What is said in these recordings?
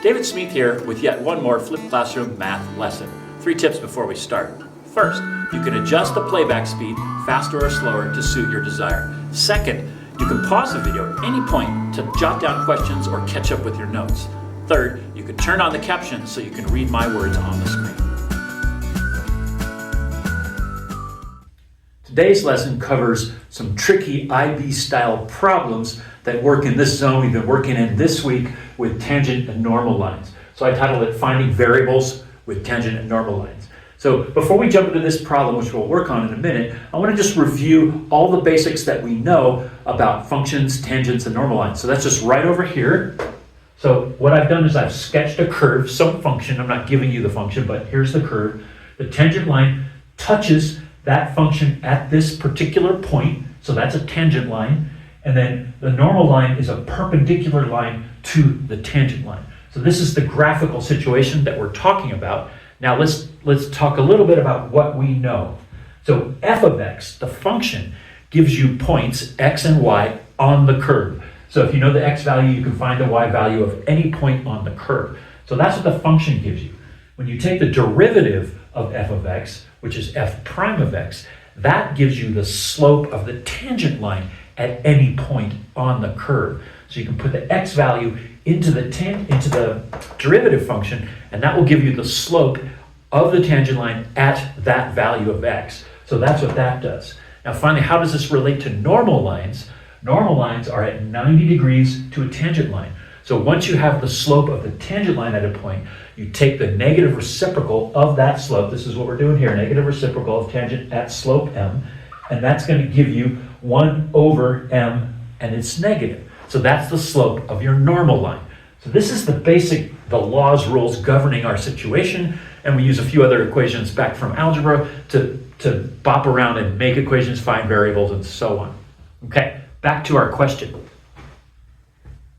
David Smith here with yet one more flipped classroom math lesson. 3 tips before we start. First, you can adjust the playback speed faster or slower to suit your desire. Second, you can pause the video at any point to jot down questions or catch up with your notes. Third, you can turn on the captions so you can read my words on the screen. Today's lesson covers some tricky IB-style problems that work in this zone we've been working in this week with tangent and normal lines. So I titled it Finding Variables with Tangent and Normal Lines. So before we jump into this problem, which we'll work on in a minute, I want to just review all the basics that we know about functions, tangents, and normal lines. So that's just right over here. So what I've done is I've sketched a curve, some function. I'm not giving you the function, but here's the curve. The tangent line touches that function at this particular point, so that's a tangent line, and then the normal line is a perpendicular line to the tangent line. So this is the graphical situation that we're talking about. Now let's talk a little bit about what we know. So f of x, the function, gives you points x and y on the curve. So if you know the x value, you can find the y value of any point on the curve. So that's what the function gives you. When you take the derivative of f of x, which is f prime of x, that gives you the slope of the tangent line at any point on the curve. So you can put the x value into the derivative function, and that will give you the slope of the tangent line at that value of x. So that's what that does. Now finally, how does this relate to normal lines? Normal lines are at 90 degrees to a tangent line. So once you have the slope of the tangent line at a point, you take the negative reciprocal of that slope. This is what we're doing here, negative reciprocal of tangent at slope m, and that's going to give you 1 over m, and it's negative. So that's the slope of your normal line. So this is the laws, rules governing our situation, and we use a few other equations back from algebra to bop around and make equations, find variables, and so on. Okay, back to our question.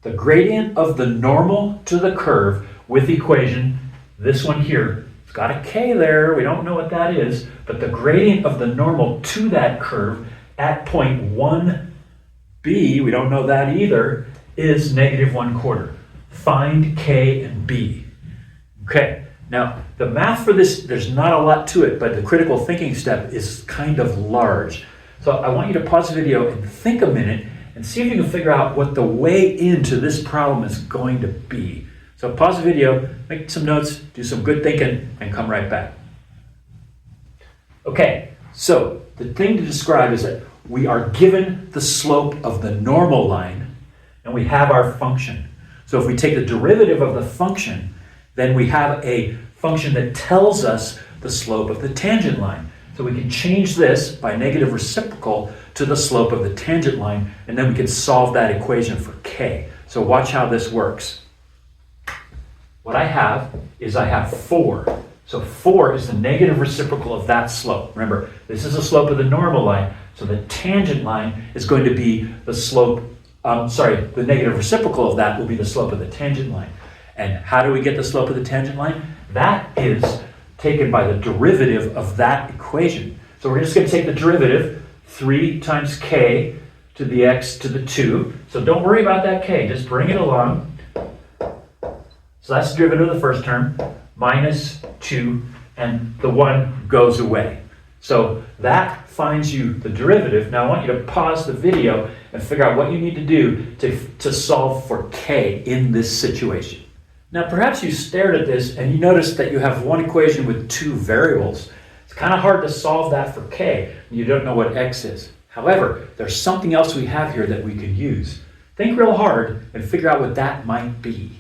The gradient of the normal to the curve with equation, this one here, it's got a k there, we don't know what that is, but the gradient of the normal to that curve at point 1b, we don't know that either, is negative 1/4. Find k and b. Okay, now the math for this, there's not a lot to it, but the critical thinking step is kind of large. So I want you to pause the video and think a minute and see if you can figure out what the way into this problem is going to be. So pause the video, make some notes, do some good thinking, and come right back. Okay, so the thing to describe is that we are given the slope of the normal line, and we have our function. So if we take the derivative of the function, then we have a function that tells us the slope of the tangent line. So we can change this by negative reciprocal to the slope of the tangent line, and then we can solve that equation for k. So watch how this works. What I have is 4. So 4 is the negative reciprocal of that slope. Remember, this is the slope of the normal line, so the tangent line is going to be the slope, the negative reciprocal of that will be the slope of the tangent line. And how do we get the slope of the tangent line? That is taken by the derivative of that equation. So we're just going to take the derivative, 3 times k to the x to the 2. So don't worry about that k, just bring it along. So that's the derivative of the first term, minus 2, and the 1 goes away. So that finds you the derivative. Now I want you to pause the video and figure out what you need to do to solve for k in this situation. Now perhaps you stared at this and you noticed that you have one equation with 2 variables. It's kind of hard to solve that for k. You don't know what x is. However, there's something else we have here that we could use. Think real hard and figure out what that might be.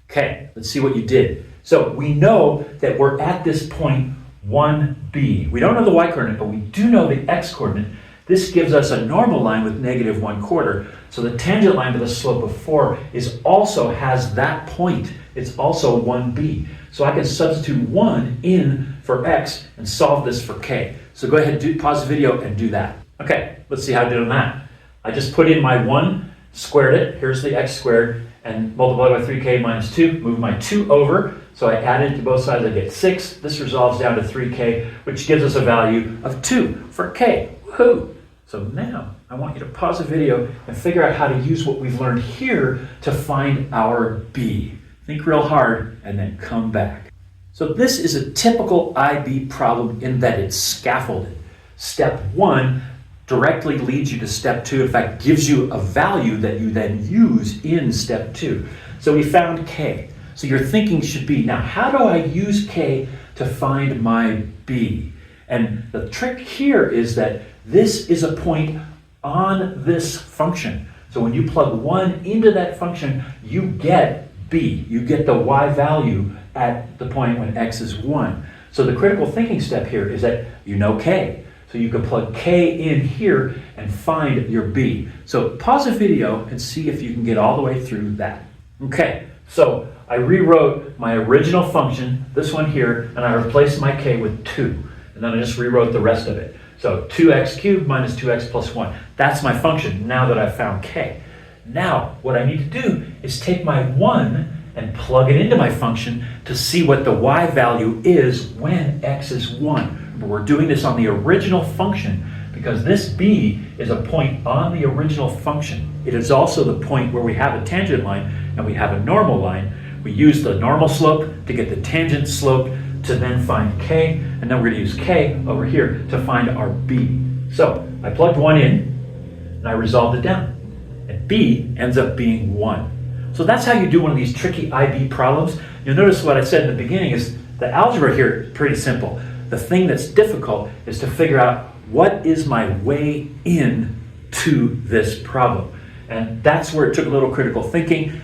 Okay, let's see what you did. So we know that we're at this point 1b. We don't know the y-coordinate, but we do know the x-coordinate. This gives us a normal line with negative 1/4. So the tangent line to the slope of 4 also has that point. It's also 1b. So I can substitute 1 in for x and solve this for k. So go ahead and pause the video and do that. Okay, let's see how I did on that. I just put in my 1, squared it. Here's the x squared, and multiply by 3k minus 2. Move my 2 over. So I add it to both sides, I get 6. This resolves down to 3k, which gives us a value of 2 for k. Woohoo! So now I want you to pause the video and figure out how to use what we've learned here to find our b. Think real hard and then come back. So this is a typical IB problem in that it's scaffolded. Step 1 directly leads you to step 2. In fact, gives you a value that you then use in step 2. So we found k. So your thinking should be, now how do I use k to find my b? And the trick here is that this is a point on this function. So when you plug 1 into that function, you get b. You get the y value at the point when x is 1. So the critical thinking step here is that you know k. So you can plug k in here and find your b. So pause the video and see if you can get all the way through that. Okay, so I rewrote my original function, this one here, and I replaced my k with 2. And then I just rewrote the rest of it. So 2x cubed minus 2x plus 1. That's my function now that I've found k. Now, what I need to do is take my 1 and plug it into my function to see what the y value is when x is 1. But we're doing this on the original function because this b is a point on the original function. It is also the point where we have a tangent line and we have a normal line. We use the normal slope to get the tangent slope to then find k, and then we're going to use k over here to find our b. So I plugged 1 in and I resolved it down, and b ends up being 1. So that's how you do one of these tricky IB problems. You'll notice what I said in the beginning is the algebra here is pretty simple. The thing that's difficult is to figure out what is my way in to this problem. And that's where it took a little critical thinking,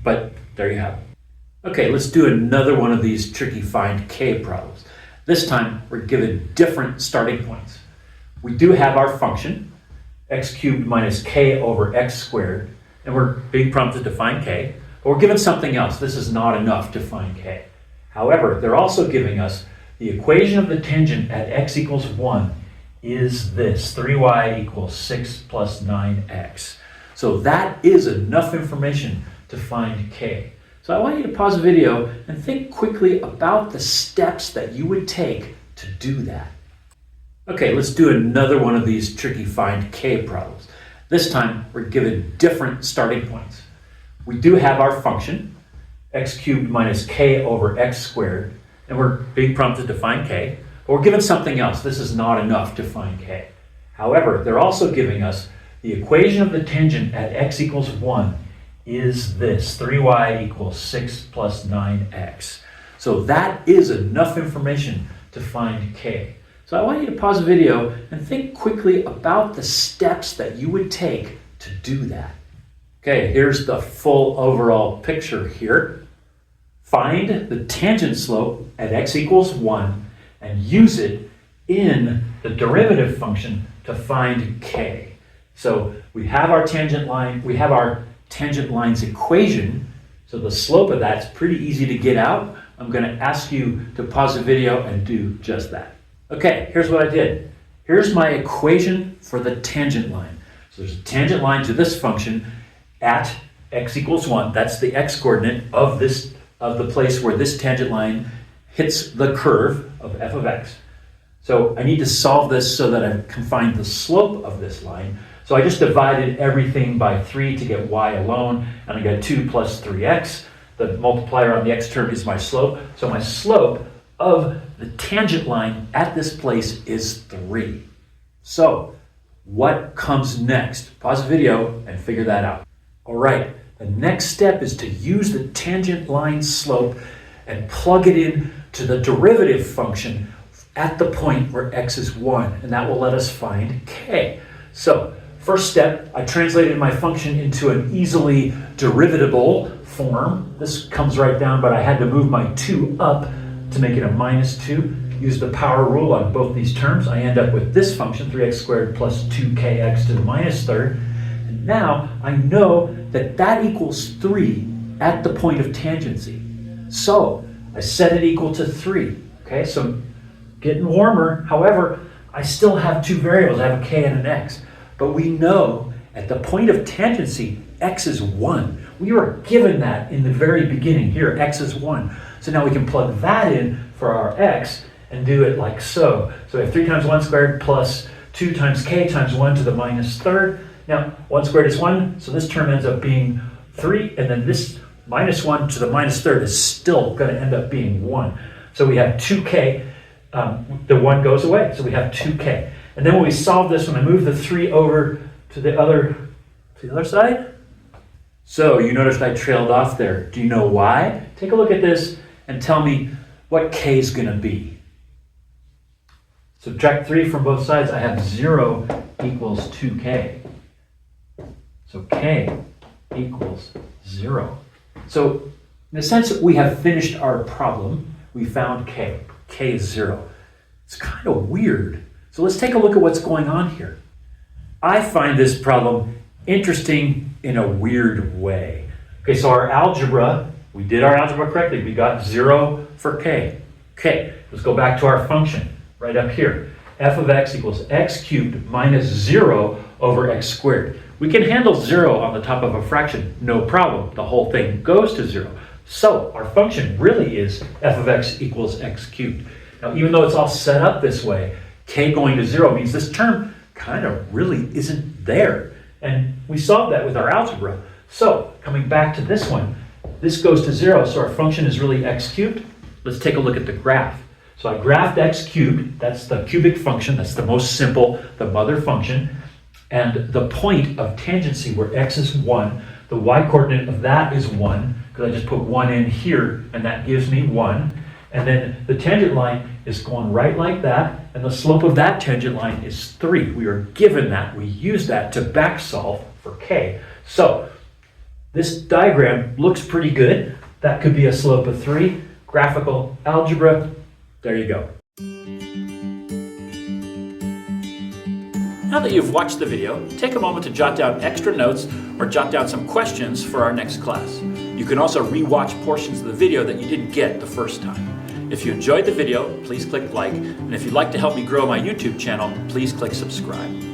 but there you have it. Okay, let's do another one of these tricky find k problems. This time we're given different starting points. We do have our function, x cubed minus k over x squared, and we're being prompted to find k, but we're given something else. This is not enough to find k. However, they're also giving us the equation of the tangent at x equals 1 is this, 3y equals 6 plus 9x. So that is enough information to find k. So I want you to pause the video and think quickly about the steps that you would take to do that. Okay, let's do another one of these tricky find k problems. This time we're given different starting points. We do have our function, x cubed minus k over x squared, and we're being prompted to find k, but we're given something else. This is not enough to find k. However, they're also giving us the equation of the tangent at x equals 1 is this, 3y equals 6 plus 9x. So that is enough information to find k. So I want you to pause the video and think quickly about the steps that you would take to do that. Okay, here's the full overall picture here. Find the tangent slope at x equals 1 and use it in the derivative function to find k. So we have our tangent line, we have our tangent line's equation, so the slope of that's pretty easy to get out. I'm going to ask you to pause the video and do just that. Okay, here's what I did. Here's my equation for the tangent line. So there's a tangent line to this function at x equals 1. That's the x coordinate of the place where this tangent line hits the curve of f of x. So I need to solve this so that I can find the slope of this line. So I just divided everything by 3 to get y alone, and I got 2 plus 3x. The multiplier on the x term is my slope. So my slope of the tangent line at this place is 3. So what comes next? Pause the video and figure that out. All right, the next step is to use the tangent line slope and plug it in to the derivative function at the point where x is 1, and that will let us find k. So first step, I translated my function into an easily derivatable form. This comes right down, but I had to move my 2 up to make it a minus 2. Use the power rule on both these terms. I end up with this function, 3x squared plus 2kx to the minus third. And now I know that that equals 3 at the point of tangency. So I set it equal to 3. Okay, so getting warmer. However, I still have 2 variables. I have a k and an x. But we know at the point of tangency, x is 1. We were given that in the very beginning. Here, x is 1. So now we can plug that in for our x and do it like so. So we have 3 times 1 squared plus 2 times k times 1 to the minus third. Now, 1 squared is 1, so this term ends up being 3, and then this minus 1 to the minus third is still going to end up being 1. So we have 2k, the 1 goes away, so we have 2k. And then when we solve this, when I move the 3 over to the other side, so you noticed I trailed off there. Do you know why? Take a look at this and tell me what k is going to be. Subtract 3 from both sides, I have 0 equals 2k. So k equals 0. So in a sense, we have finished our problem. We found k. K is 0. It's kind of weird. So let's take a look at what's going on here. I find this problem interesting in a weird way. Okay, so our algebra, we did our algebra correctly. We got 0 for k. Okay, let's go back to our function right up here. F of x equals x cubed minus 0 over x squared. We can handle 0 on the top of a fraction, no problem. The whole thing goes to 0. So our function really is f of x equals x cubed. Now, even though it's all set up this way, k going to 0 means this term kind of really isn't there. And we solved that with our algebra. So coming back to this one, this goes to 0, so our function is really x cubed. Let's take a look at the graph. So I graphed x cubed, that's the cubic function, that's the most simple, the mother function. And the point of tangency where x is 1, the y-coordinate of that is 1, because I just put 1 in here, and that gives me 1. And then the tangent line is going right like that, and the slope of that tangent line is 3. We are given that. We use that to back solve for k. So this diagram looks pretty good. That could be a slope of 3. Graphical algebra, there you go. Now that you've watched the video, take a moment to jot down extra notes or jot down some questions for our next class. You can also re-watch portions of the video that you didn't get the first time. If you enjoyed the video, please click like, and if you'd like to help me grow my YouTube channel, please click subscribe.